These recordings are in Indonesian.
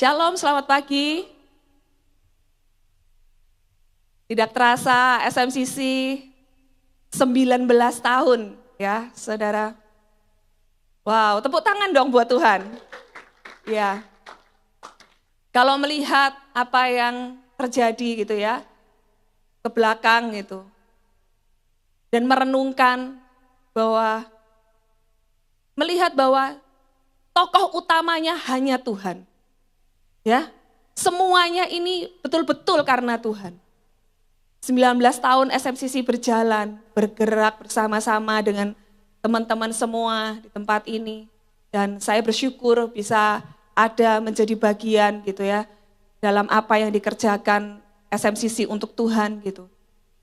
Shalom, selamat pagi. Tidak terasa SMCC 19 tahun ya, saudara. Wow, tepuk tangan dong buat Tuhan. Ya. Kalau melihat apa yang terjadi gitu ya, ke belakang gitu. Dan merenungkan bahwa, melihat bahwa tokoh utamanya hanya Tuhan. Ya, semuanya ini betul-betul karena Tuhan. 19 tahun SMCC berjalan, bergerak bersama-sama dengan teman-teman semua di tempat ini. Dan saya bersyukur bisa ada menjadi bagian gitu ya, dalam apa yang dikerjakan SMCC untuk Tuhan gitu.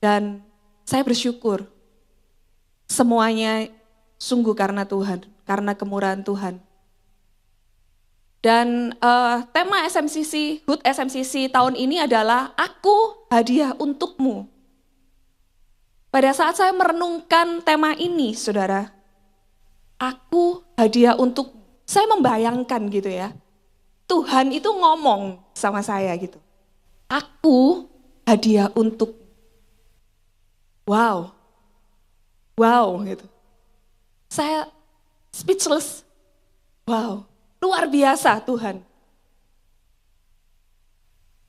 Dan saya bersyukur semuanya sungguh karena Tuhan, karena kemurahan Tuhan. Dan tema SMCC, HUT SMCC tahun ini adalah Aku Hadiah Untukmu. Pada saat saya merenungkan tema ini, saudara, Aku Hadiah Untukmu, saya membayangkan gitu ya, Tuhan itu ngomong sama saya gitu, Aku hadiah untukmu. Wow, gitu. Saya speechless, wow. Luar biasa Tuhan.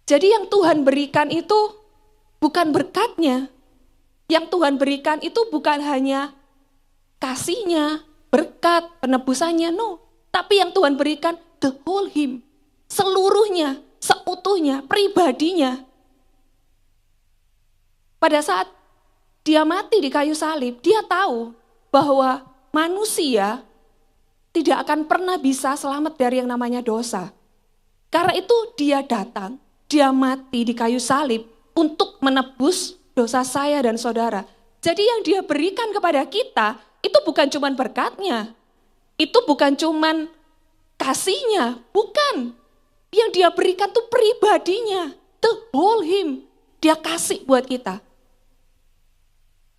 Jadi yang Tuhan berikan itu bukan berkatnya. Yang Tuhan berikan itu bukan hanya kasihnya, berkat, penebusannya, no. Tapi yang Tuhan berikan the whole him. Seluruhnya, seutuhnya, pribadinya. Pada saat dia mati di kayu salib, dia tahu bahwa manusia tidak akan pernah bisa selamat dari yang namanya dosa. Karena itu dia datang, dia mati di kayu salib untuk menebus dosa saya dan saudara. Jadi yang dia berikan kepada kita, itu bukan cuma berkatnya, itu bukan cuma kasihnya, bukan. Yang dia berikan itu pribadinya, the whole him, dia kasih buat kita.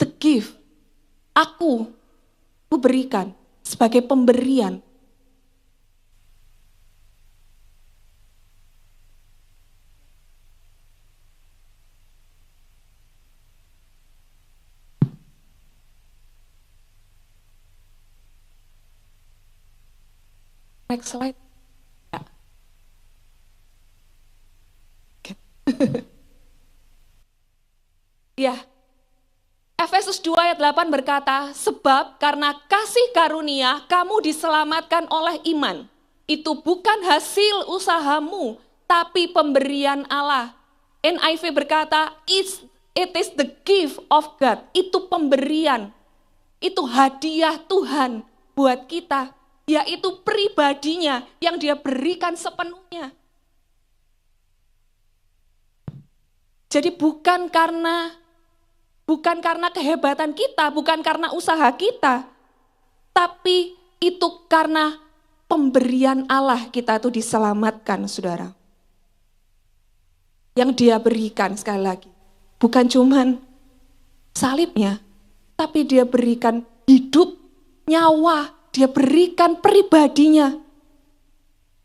The gift, aku berikan sebagai pemberian. Next slide. Ya. Ya. Efesus 2 ayat 8 berkata, sebab karena kasih karunia kamu diselamatkan oleh iman. Itu bukan hasil usahamu, tapi pemberian Allah. NIV berkata, it is the gift of God. Itu pemberian, itu hadiah Tuhan buat kita, yaitu pribadinya yang dia berikan sepenuhnya. Jadi bukan karena kehebatan kita, bukan karena usaha kita, tapi itu karena pemberian Allah kita itu diselamatkan, saudara. Yang dia berikan sekali lagi, bukan cuman salibnya, tapi dia berikan hidup, nyawa, dia berikan pribadinya.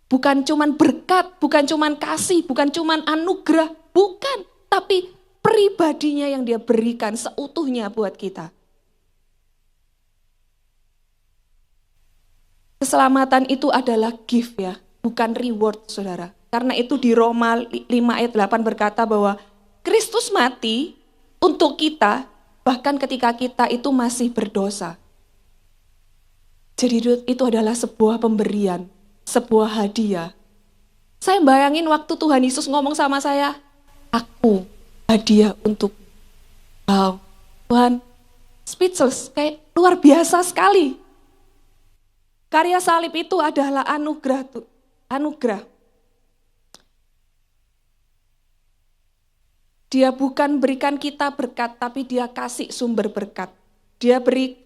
Bukan cuman berkat, bukan cuman kasih, bukan cuman anugerah, bukan, tapi pribadinya yang dia berikan seutuhnya buat kita. Keselamatan itu adalah gift ya, bukan reward, saudara. Karena itu di Roma 5 ayat 8 berkata bahwa Kristus mati untuk kita, bahkan ketika kita itu masih berdosa. Jadi itu adalah sebuah pemberian, sebuah hadiah. Saya bayangin waktu Tuhan Yesus ngomong sama saya, aku hadiah untuk, wow, Tuhan, speechless, kayak luar biasa sekali. Karya salib itu adalah anugerah. Dia bukan berikan kita berkat, tapi dia kasih sumber berkat. Dia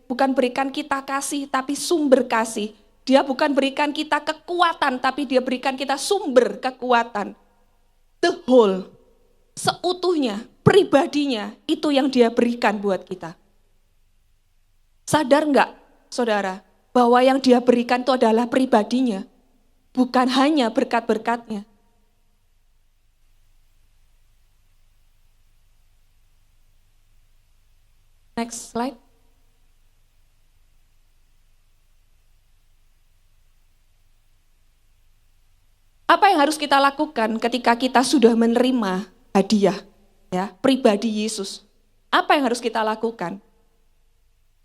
bukan berikan kita kasih, tapi sumber kasih. Dia bukan berikan kita kekuatan, tapi dia berikan kita sumber kekuatan. The whole, seutuhnya, pribadinya, itu yang dia berikan buat kita. Sadar enggak, saudara, bahwa yang dia berikan itu adalah pribadinya, bukan hanya berkat-berkatnya. Next slide. Apa yang harus kita lakukan ketika kita sudah menerima hadiah ya, pribadi Yesus? Apa yang harus kita lakukan?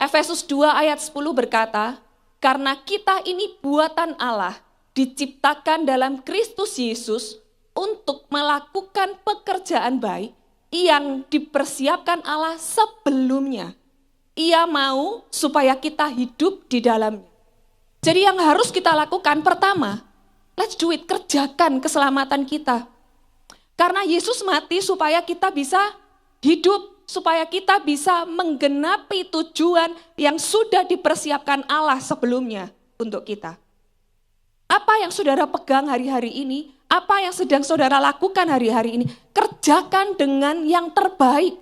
Efesus 2 ayat 10 berkata, karena kita ini buatan Allah, diciptakan dalam Kristus Yesus untuk melakukan pekerjaan baik yang dipersiapkan Allah sebelumnya. Ia mau supaya kita hidup di dalamnya. Jadi yang harus kita lakukan pertama, let's do it, kerjakan keselamatan kita. Karena Yesus mati supaya kita bisa hidup, supaya kita bisa menggenapi tujuan yang sudah dipersiapkan Allah sebelumnya untuk kita. Apa yang saudara pegang hari-hari ini, apa yang sedang saudara lakukan hari-hari ini, kerjakan dengan yang terbaik.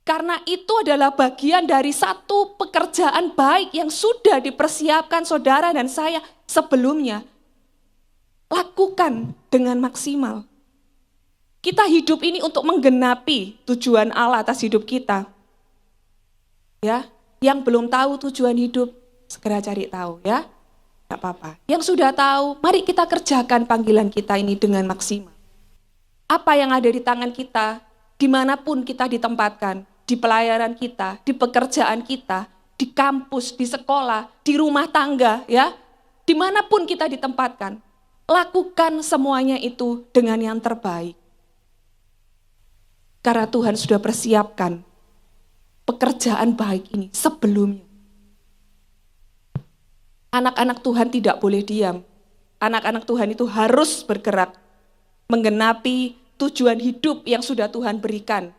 Karena itu adalah bagian dari satu pekerjaan baik yang sudah dipersiapkan saudara dan saya sebelumnya. Lakukan dengan maksimal. Kita hidup ini untuk menggenapi tujuan Allah atas hidup kita. Ya, yang belum tahu tujuan hidup, segera cari tahu ya. Tidak apa-apa. Yang sudah tahu, mari kita kerjakan panggilan kita ini dengan maksimal. Apa yang ada di tangan kita, dimanapun kita ditempatkan, di pelayanan kita, di pekerjaan kita, di kampus, di sekolah, di rumah tangga, ya, dimanapun kita ditempatkan, lakukan semuanya itu dengan yang terbaik. Karena Tuhan sudah persiapkan pekerjaan baik ini sebelumnya. Anak-anak Tuhan tidak boleh diam. Anak-anak Tuhan itu harus bergerak, menggenapi tujuan hidup yang sudah Tuhan berikan,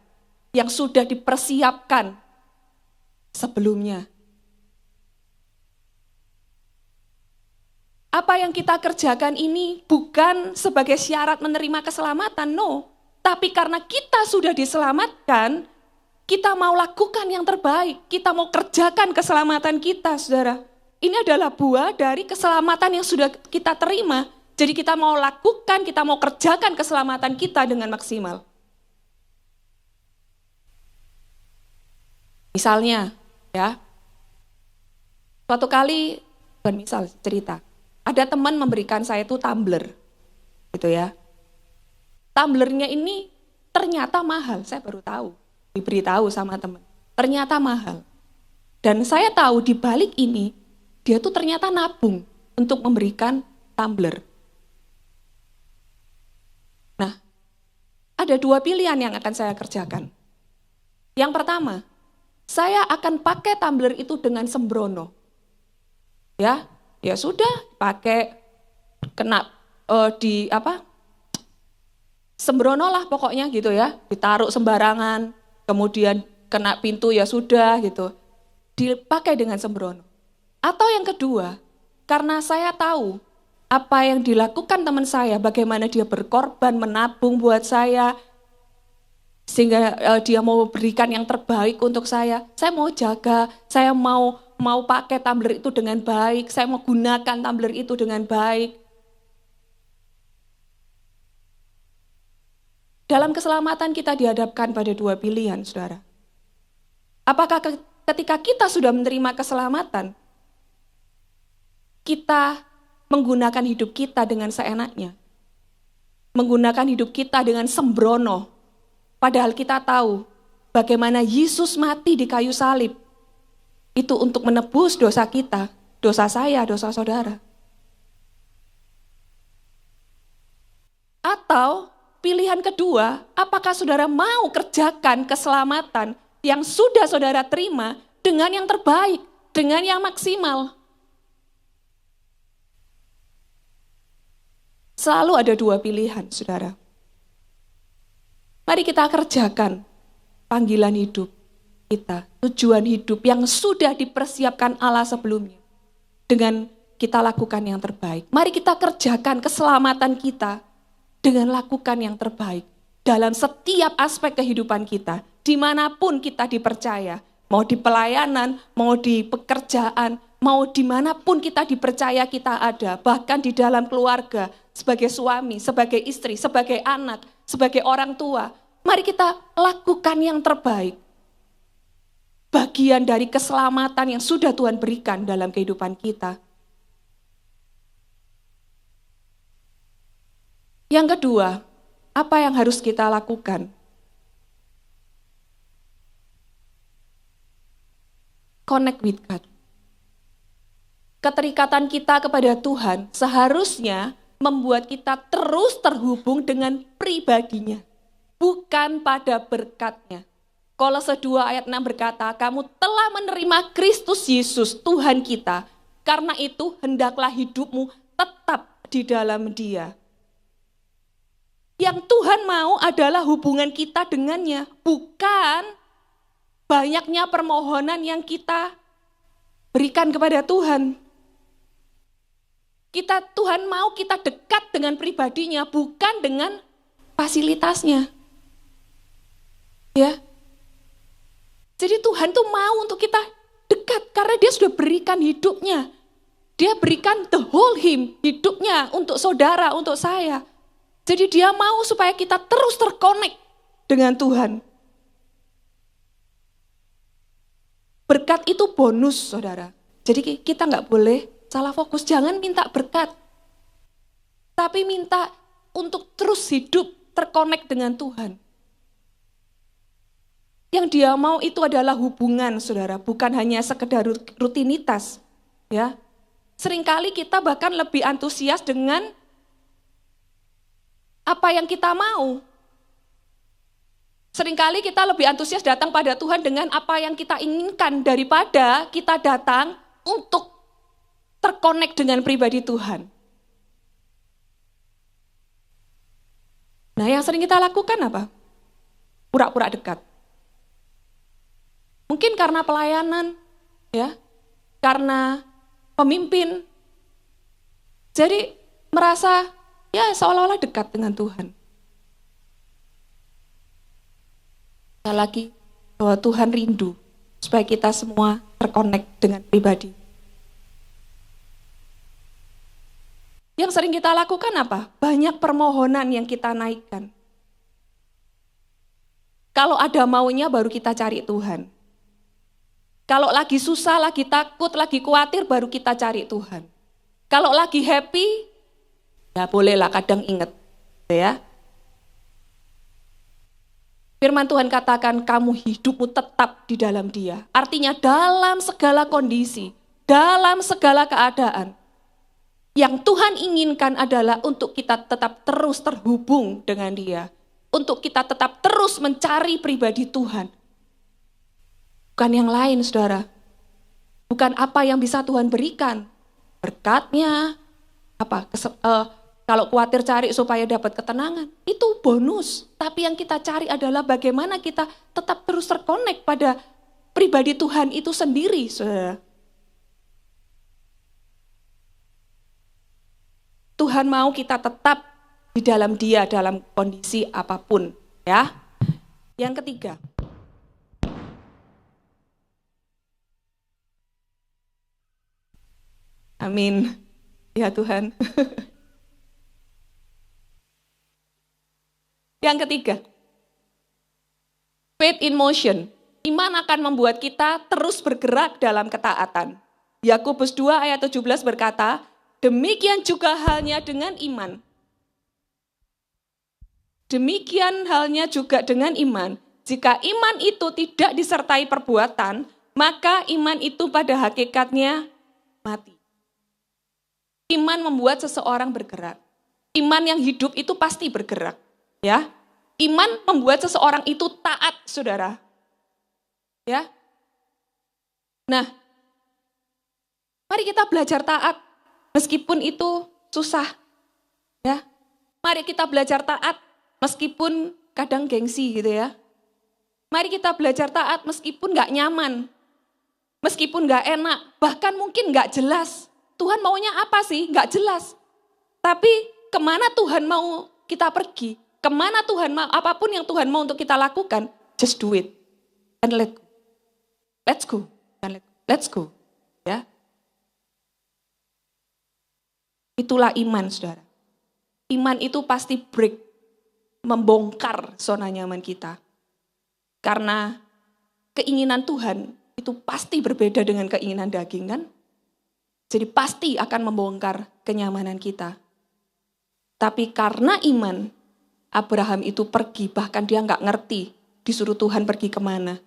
yang sudah dipersiapkan sebelumnya. Apa yang kita kerjakan ini bukan sebagai syarat menerima keselamatan, no. Tapi karena kita sudah diselamatkan, kita mau lakukan yang terbaik. Kita mau kerjakan keselamatan kita, saudara. Ini adalah buah dari keselamatan yang sudah kita terima. Jadi kita mau lakukan, kita mau kerjakan keselamatan kita dengan maksimal. Misalnya, ya, suatu kali, bukan misal, cerita, ada teman memberikan saya itu tumbler, gitu ya. Tumblernya ini ternyata mahal, saya baru tahu, diberitahu sama teman, ternyata mahal. Dan saya tahu di balik ini, dia tuh ternyata nabung untuk memberikan tumbler. Nah, ada dua pilihan yang akan saya kerjakan. Yang pertama, saya akan pakai tumbler itu dengan sembrono. Ya sudah, pakai kena sembrono lah pokoknya gitu ya, ditaruh sembarangan, kemudian kena pintu ya sudah gitu. Dipakai dengan sembrono. Atau yang kedua, karena saya tahu apa yang dilakukan teman saya, bagaimana dia berkorban menabung buat saya, sehingga dia mau berikan yang terbaik untuk saya mau jaga, saya mau pakai tumbler itu dengan baik, saya mau gunakan tumbler itu dengan baik. Dalam keselamatan kita dihadapkan pada dua pilihan, saudara. Apakah ketika kita sudah menerima keselamatan, kita menggunakan hidup kita dengan seenaknya, menggunakan hidup kita dengan sembrono, padahal kita tahu bagaimana Yesus mati di kayu salib, itu untuk menebus dosa kita, dosa saya, dosa saudara. Atau pilihan kedua, apakah saudara mau kerjakan keselamatan yang sudah saudara terima dengan yang terbaik, dengan yang maksimal? Selalu ada dua pilihan, saudara. Mari kita kerjakan panggilan hidup kita, tujuan hidup yang sudah dipersiapkan Allah sebelumnya. Dengan kita lakukan yang terbaik. Mari kita kerjakan keselamatan kita dengan lakukan yang terbaik. Dalam setiap aspek kehidupan kita, dimanapun kita dipercaya. Mau di pelayanan, mau di pekerjaan, mau dimanapun kita dipercaya kita ada. Bahkan di dalam keluarga, sebagai suami, sebagai istri, sebagai anak, sebagai orang tua. Mari kita lakukan yang terbaik. Bagian dari keselamatan yang sudah Tuhan berikan dalam kehidupan kita. Yang kedua, apa yang harus kita lakukan? Connect with God. Keterikatan kita kepada Tuhan seharusnya membuat kita terus terhubung dengan pribadinya, bukan pada berkatnya. Kolose 2 ayat 6 berkata, kamu telah menerima Kristus Yesus Tuhan kita, karena itu hendaklah hidupmu tetap di dalam Dia. Yang Tuhan mau adalah hubungan kita dengannya, bukan banyaknya permohonan yang kita berikan kepada Tuhan. Tuhan mau kita dekat dengan pribadinya, bukan dengan fasilitasnya. Ya. Jadi Tuhan tuh mau untuk kita dekat, karena Dia sudah berikan hidupnya. Dia berikan the whole him, hidupnya untuk saudara, untuk saya. Jadi Dia mau supaya kita terus terkonek dengan Tuhan. Berkat itu bonus, saudara. Jadi kita nggak boleh salah fokus, jangan minta berkat. Tapi minta untuk terus hidup terkonek dengan Tuhan. Yang Dia mau itu adalah hubungan, saudara, bukan hanya sekedar rutinitas. Ya, seringkali kita bahkan lebih antusias dengan apa yang kita mau. Seringkali kita lebih antusias datang pada Tuhan dengan apa yang kita inginkan daripada kita datang untuk terkonek dengan pribadi Tuhan. Nah, yang sering kita lakukan apa? Pura-pura dekat. Mungkin karena pelayanan, ya, karena pemimpin. Jadi merasa ya seolah-olah dekat dengan Tuhan. Sekali lagi bahwa Tuhan rindu supaya kita semua terkonek dengan pribadi. Yang sering kita lakukan apa? Banyak permohonan yang kita naikkan. Kalau ada maunya baru kita cari Tuhan. Kalau lagi susah, lagi takut, lagi khawatir baru kita cari Tuhan. Kalau lagi happy, ya bolehlah kadang ingat. Ya. Firman Tuhan katakan kamu hidupmu tetap di dalam Dia. Artinya dalam segala kondisi, dalam segala keadaan. Yang Tuhan inginkan adalah untuk kita tetap terus terhubung dengan Dia. Untuk kita tetap terus mencari pribadi Tuhan. Bukan yang lain, saudara. Bukan apa yang bisa Tuhan berikan. Berkatnya, kalau khawatir cari supaya dapat ketenangan, itu bonus. Tapi yang kita cari adalah bagaimana kita tetap terus terkonek pada pribadi Tuhan itu sendiri, saudara. Tuhan mau kita tetap di dalam Dia dalam kondisi apapun, ya. Yang ketiga, amin, ya Tuhan. Yang ketiga, faith in motion. Iman akan membuat kita terus bergerak dalam ketaatan. Yakobus 2 ayat 17 berkata, demikian juga halnya dengan iman. Demikian halnya juga dengan iman. Jika iman itu tidak disertai perbuatan, maka iman itu pada hakikatnya mati. Iman membuat seseorang bergerak. Iman yang hidup itu pasti bergerak. Ya, iman membuat seseorang itu taat, saudara. Ya, nah, mari kita belajar taat, meskipun itu susah. Ya, mari kita belajar taat, meskipun kadang gengsi gitu ya. Mari kita belajar taat meskipun gak nyaman, meskipun gak enak, bahkan mungkin gak jelas. Tuhan maunya apa sih? Gak jelas. Tapi kemana Tuhan mau kita pergi? Kemana Tuhan mau, apapun yang Tuhan mau untuk kita lakukan, just do it. And let go. Let's go. And let's go. Ya. Itulah iman, saudara. Iman itu pasti break. membongkar zona nyaman kita. Karena keinginan Tuhan itu pasti berbeda dengan keinginan daging kan? Jadi pasti akan membongkar kenyamanan kita. Tapi karena iman, Abraham itu pergi, bahkan dia nggak ngerti disuruh Tuhan pergi kemana.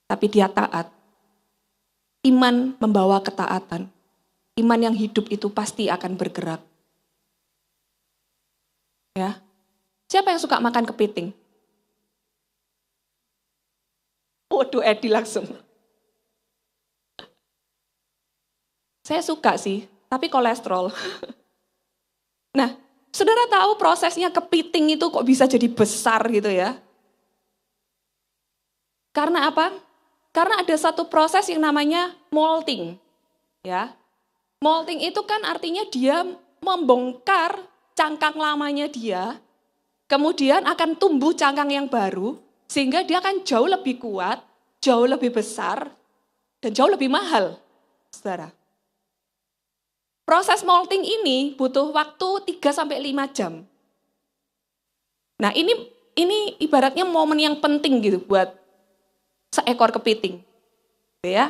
Tapi dia taat. Iman membawa ketaatan. Iman yang hidup itu pasti akan bergerak. Ya. Siapa yang suka makan kepiting? Waduh, Edi langsung. Saya suka sih, tapi kolesterol. Nah, saudara tahu prosesnya kepiting itu kok bisa jadi besar gitu ya? Karena apa? Karena ada satu proses yang namanya molting. Ya. Molting itu kan artinya dia membongkar cangkang lamanya dia, kemudian akan tumbuh cangkang yang baru, sehingga dia akan jauh lebih kuat, jauh lebih besar, dan jauh lebih mahal, saudara. Proses molting ini butuh waktu 3-5 jam. Nah ini ibaratnya momen yang penting gitu buat seekor kepiting. Ya.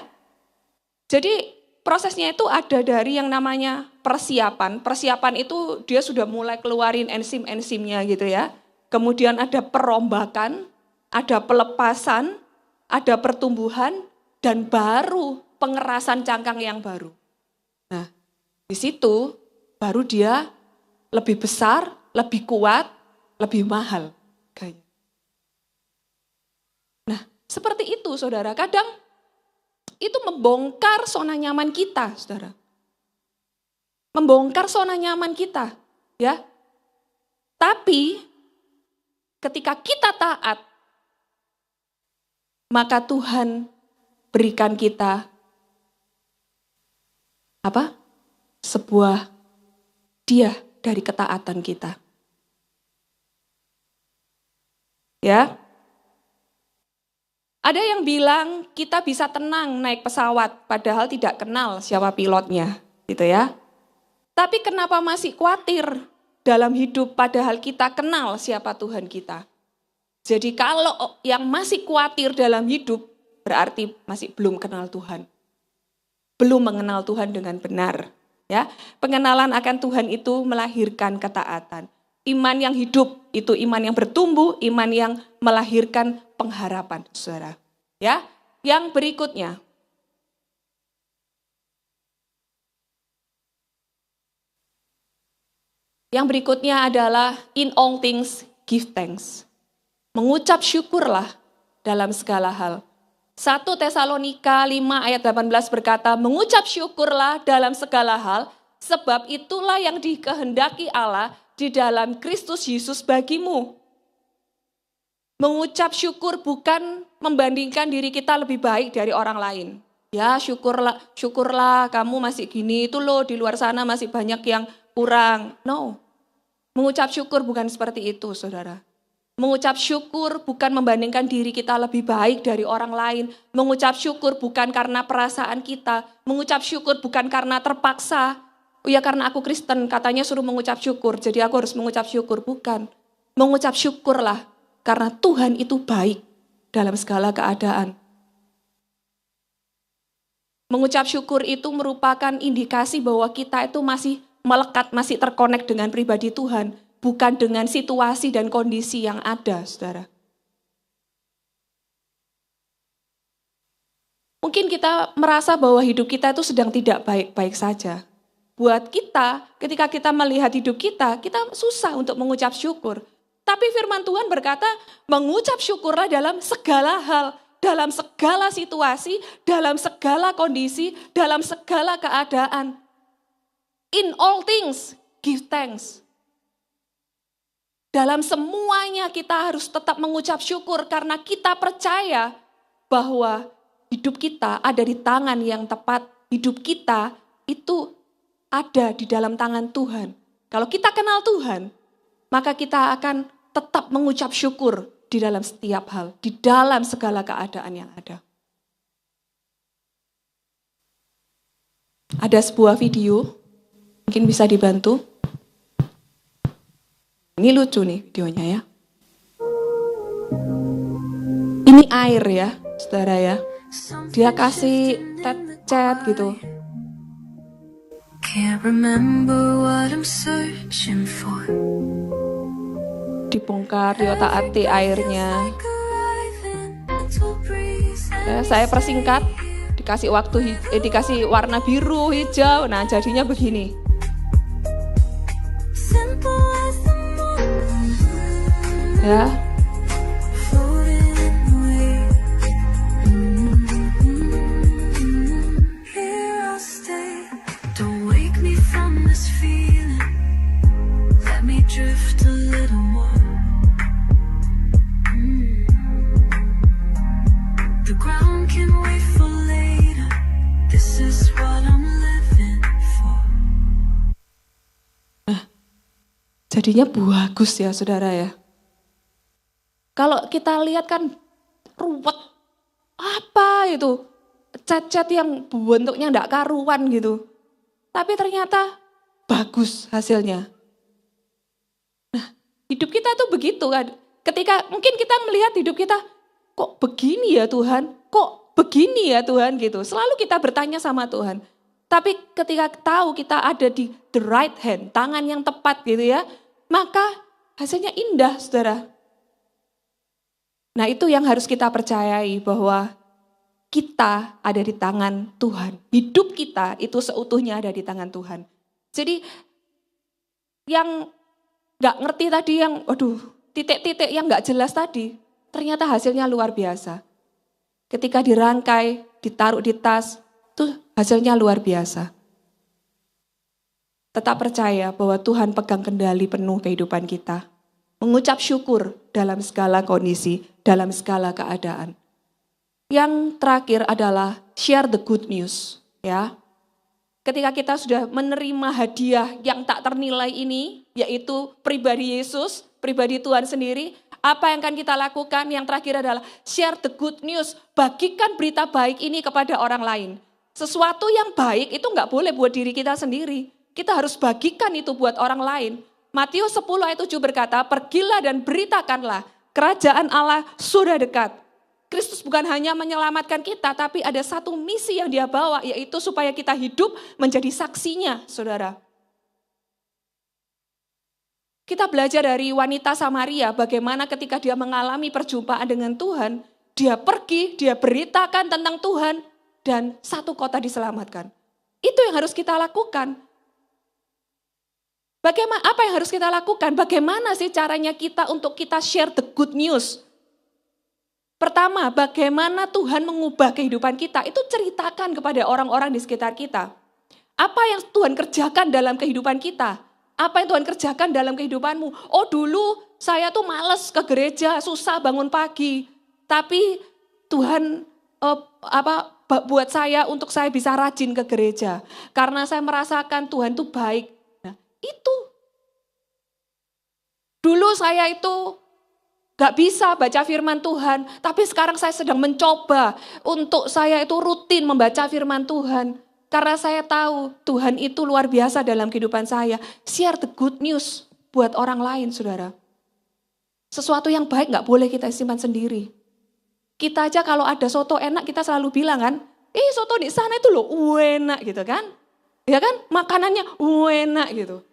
Jadi prosesnya itu ada dari yang namanya persiapan. Persiapan itu dia sudah mulai keluarin enzim-enzimnya gitu ya. Kemudian ada perombakan, ada pelepasan, ada pertumbuhan, dan baru pengerasan cangkang yang baru. Nah, di situ baru dia lebih besar, lebih kuat, lebih mahal. Nah, seperti itu saudara. Kadang itu membongkar zona nyaman kita, saudara. Membongkar zona nyaman kita, ya. Tapi ketika kita taat, maka Tuhan berikan kita apa? Sebuah hadiah dari ketaatan kita. Ya. Ada yang bilang kita bisa tenang naik pesawat padahal tidak kenal siapa pilotnya, gitu ya. Tapi kenapa masih khawatir dalam hidup padahal kita kenal siapa Tuhan kita? Jadi kalau yang masih khawatir dalam hidup berarti masih belum kenal Tuhan. Belum mengenal Tuhan dengan benar. Ya, pengenalan akan Tuhan itu melahirkan ketaatan. Iman yang hidup itu iman yang bertumbuh, iman yang melahirkan pengharapan, saudara. Ya, yang berikutnya. Yang berikutnya adalah in all things give thanks. Mengucap syukurlah dalam segala hal. 1 Tesalonika 5 ayat 18 berkata, mengucap syukurlah dalam segala hal, sebab itulah yang dikehendaki Allah di dalam Kristus Yesus bagimu. Mengucap syukur bukan membandingkan diri kita lebih baik dari orang lain. Ya syukurlah kamu masih gini, itu loh di luar sana masih banyak yang kurang. No, mengucap syukur bukan seperti itu saudara. Mengucap syukur bukan membandingkan diri kita lebih baik dari orang lain. Mengucap syukur bukan karena perasaan kita. Mengucap syukur bukan karena terpaksa. Oh ya karena aku Kristen katanya suruh mengucap syukur. Jadi aku harus mengucap syukur. Bukan. Mengucap syukurlah karena Tuhan itu baik dalam segala keadaan. Mengucap syukur itu merupakan indikasi bahwa kita itu masih melekat, masih terkonek dengan pribadi Tuhan. Bukan dengan situasi dan kondisi yang ada, saudara. Mungkin kita merasa bahwa hidup kita itu sedang tidak baik-baik saja. Buat kita, ketika kita melihat hidup kita susah untuk mengucap syukur. Tapi firman Tuhan berkata, mengucap syukurlah dalam segala hal, dalam segala situasi, dalam segala kondisi, dalam segala keadaan. In all things, give thanks. Dalam semuanya kita harus tetap mengucap syukur karena kita percaya bahwa hidup kita ada di tangan yang tepat. Hidup kita itu ada di dalam tangan Tuhan. Kalau kita kenal Tuhan, maka kita akan tetap mengucap syukur di dalam setiap hal, di dalam segala keadaan yang ada. Ada sebuah video, mungkin bisa dibantu. Ini lucu nih videonya ya. Ini air ya, saudara ya. Dia kasih cat gitu. Can't remember what I'm searching for. Dibongkar, diotak-atik airnya. Ya, saya persingkat, dikasih dikasih warna biru, hijau. Nah, jadinya begini. Ya. Drift a little more. The ground can wait for later. This is what I'm living for. Nah, jadinya bagus ya saudara ya. Kalau kita lihat kan ruwet, apa itu? Cat-cat yang bentuknya enggak karuan gitu. Tapi ternyata bagus hasilnya. Hidup kita tuh begitu kan. Ketika mungkin kita melihat hidup kita, kok begini ya Tuhan? Kok begini ya Tuhan gitu. Selalu kita bertanya sama Tuhan. Tapi ketika tahu kita ada di the right hand, tangan yang tepat gitu ya, maka hasilnya indah saudara. Nah itu yang harus kita percayai bahwa kita ada di tangan Tuhan. Hidup kita itu seutuhnya ada di tangan Tuhan. Jadi yang gak ngerti tadi yang, titik-titik yang gak jelas tadi, ternyata hasilnya luar biasa. Ketika dirangkai, ditaruh di tas, itu hasilnya luar biasa. Tetap percaya bahwa Tuhan pegang kendali penuh kehidupan kita. Mengucap syukur dalam segala kondisi, dalam segala keadaan. Yang terakhir adalah share the good news, ya. Ketika kita sudah menerima hadiah yang tak ternilai ini, yaitu pribadi Yesus, pribadi Tuhan sendiri, apa yang akan kita lakukan? Yang terakhir adalah share the good news, bagikan berita baik ini kepada orang lain. Sesuatu yang baik itu enggak boleh buat diri kita sendiri, kita harus bagikan itu buat orang lain. Matius 10 ayat 7 berkata, pergilah dan beritakanlah, kerajaan Allah sudah dekat. Kristus bukan hanya menyelamatkan kita, tapi ada satu misi yang dia bawa, yaitu supaya kita hidup menjadi saksinya, saudara. Kita belajar dari wanita Samaria, bagaimana ketika dia mengalami perjumpaan dengan Tuhan, dia pergi, dia beritakan tentang Tuhan, dan satu kota diselamatkan. Itu yang harus kita lakukan. Apa yang harus kita lakukan? Bagaimana sih caranya kita untuk kita share the good news? Pertama, bagaimana Tuhan mengubah kehidupan kita, itu ceritakan kepada orang-orang di sekitar kita. Apa yang Tuhan kerjakan dalam kehidupan kita? Apa yang Tuhan kerjakan dalam kehidupanmu? Oh dulu saya tuh males ke gereja, susah bangun pagi. Tapi Tuhan buat saya untuk saya bisa rajin ke gereja. Karena saya merasakan Tuhan itu baik. Nah, itu. Dulu saya itu gak bisa baca firman Tuhan, tapi sekarang saya sedang mencoba untuk saya itu rutin membaca firman Tuhan. Karena saya tahu Tuhan itu luar biasa dalam kehidupan saya. Share the good news buat orang lain, saudara. Sesuatu yang baik gak boleh kita simpan sendiri. Kita aja kalau ada soto enak kita selalu bilang kan, soto di sana itu loh enak gitu kan. Ya kan, makanannya enak gitu.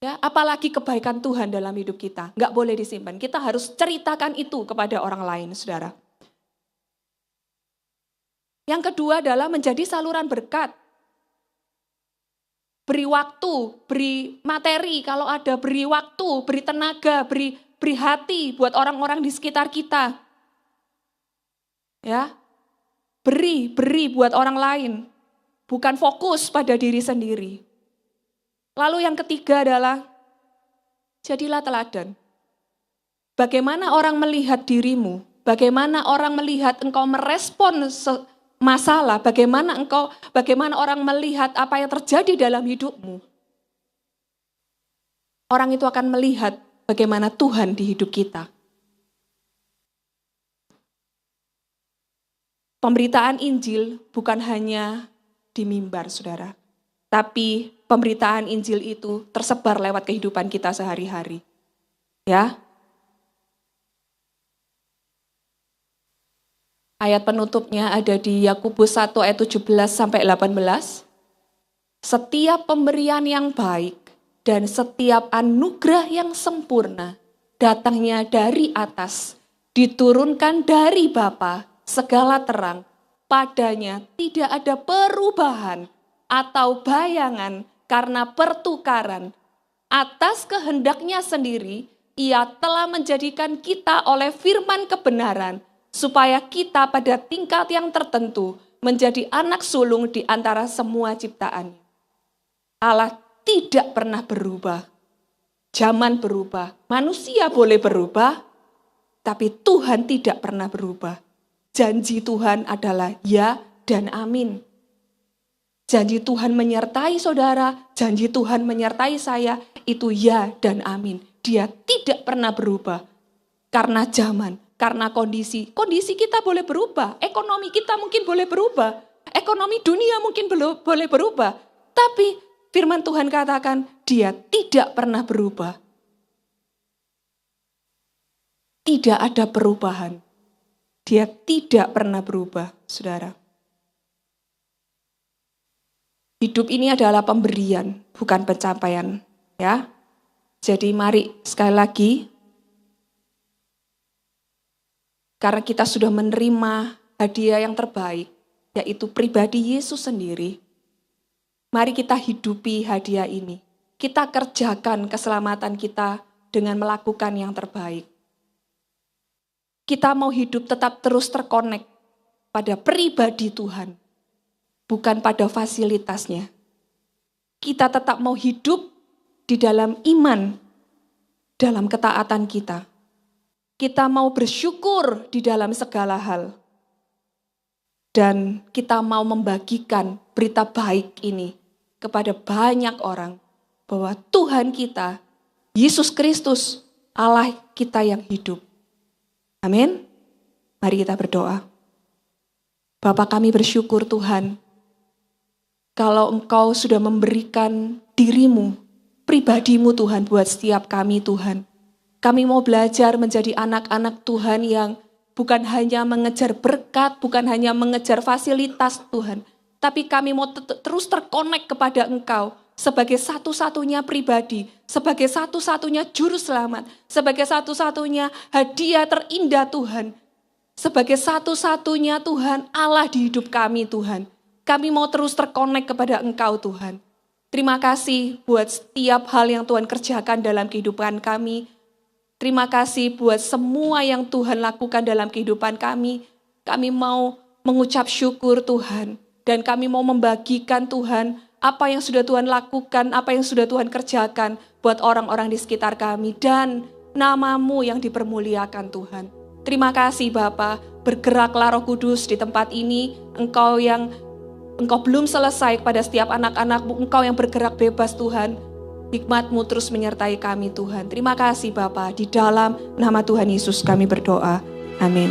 Ya, apalagi kebaikan Tuhan dalam hidup kita, nggak boleh disimpan. Kita harus ceritakan itu kepada orang lain, saudara. Yang kedua adalah menjadi saluran berkat. Beri waktu, beri materi, kalau ada beri waktu, beri tenaga, beri hati buat orang-orang di sekitar kita. Ya, beri buat orang lain, bukan fokus pada diri sendiri. Lalu yang ketiga adalah, jadilah teladan. Bagaimana orang melihat dirimu, bagaimana orang melihat engkau merespon masalah, bagaimana orang melihat apa yang terjadi dalam hidupmu. Orang itu akan melihat bagaimana Tuhan di hidup kita. Pemberitaan Injil bukan hanya di mimbar, saudara. Tapi pemberitaan Injil itu tersebar lewat kehidupan kita sehari-hari. Ya. Ayat penutupnya ada di Yakobus 1 ayat 17 sampai 18. Setiap pemberian yang baik dan setiap anugerah yang sempurna datangnya dari atas, diturunkan dari Bapa segala terang. Padanya tidak ada perubahan atau bayangan karena pertukaran. Atas kehendaknya sendiri, Ia telah menjadikan kita oleh firman kebenaran, supaya kita pada tingkat yang tertentu menjadi anak sulung di antara semua ciptaan. Allah tidak pernah berubah. Zaman berubah, manusia boleh berubah, tapi Tuhan tidak pernah berubah. Janji Tuhan adalah ya dan amin. Janji Tuhan menyertai saudara, janji Tuhan menyertai saya, itu ya dan amin. Dia tidak pernah berubah. Karena zaman, karena kondisi kita boleh berubah. Ekonomi kita mungkin boleh berubah. Ekonomi dunia mungkin boleh berubah. Tapi firman Tuhan katakan, dia tidak pernah berubah. Tidak ada perubahan. Dia tidak pernah berubah, saudara. Hidup ini adalah pemberian, bukan pencapaian. Ya. Jadi mari sekali lagi, karena kita sudah menerima hadiah yang terbaik, yaitu pribadi Yesus sendiri, mari kita hidupi hadiah ini. Kita kerjakan keselamatan kita dengan melakukan yang terbaik. Kita mau hidup tetap terus terkonek pada pribadi Tuhan, bukan pada fasilitasnya. Kita tetap mau hidup di dalam iman, dalam ketaatan kita. Kita mau bersyukur di dalam segala hal. Dan kita mau membagikan berita baik ini kepada banyak orang. Bahwa Tuhan kita, Yesus Kristus, Allah kita yang hidup. Amin. Mari kita berdoa. Bapa, kami bersyukur Tuhan, kalau Engkau sudah memberikan dirimu, pribadimu Tuhan buat setiap kami Tuhan. Kami mau belajar menjadi anak-anak Tuhan yang bukan hanya mengejar berkat, bukan hanya mengejar fasilitas Tuhan. Tapi kami mau terus terkonek kepada Engkau sebagai satu-satunya pribadi, sebagai satu-satunya juru selamat, sebagai satu-satunya hadiah terindah Tuhan. Sebagai satu-satunya Tuhan Allah di hidup kami Tuhan. Kami mau terus terkonek kepada Engkau Tuhan. Terima kasih buat setiap hal yang Tuhan kerjakan dalam kehidupan kami. Terima kasih buat semua yang Tuhan lakukan dalam kehidupan kami. Kami mau mengucap syukur Tuhan. Dan kami mau membagikan Tuhan apa yang sudah Tuhan lakukan, apa yang sudah Tuhan kerjakan buat orang-orang di sekitar kami. Dan nama-Mu yang dipermuliakan Tuhan. Terima kasih Bapa, bergeraklah Roh Kudus di tempat ini. Engkau belum selesai kepada setiap anak-anak-Mu, Engkau yang bergerak bebas Tuhan. Hikmat-Mu terus menyertai kami Tuhan. Terima kasih Bapa, di dalam nama Tuhan Yesus kami berdoa. Amin.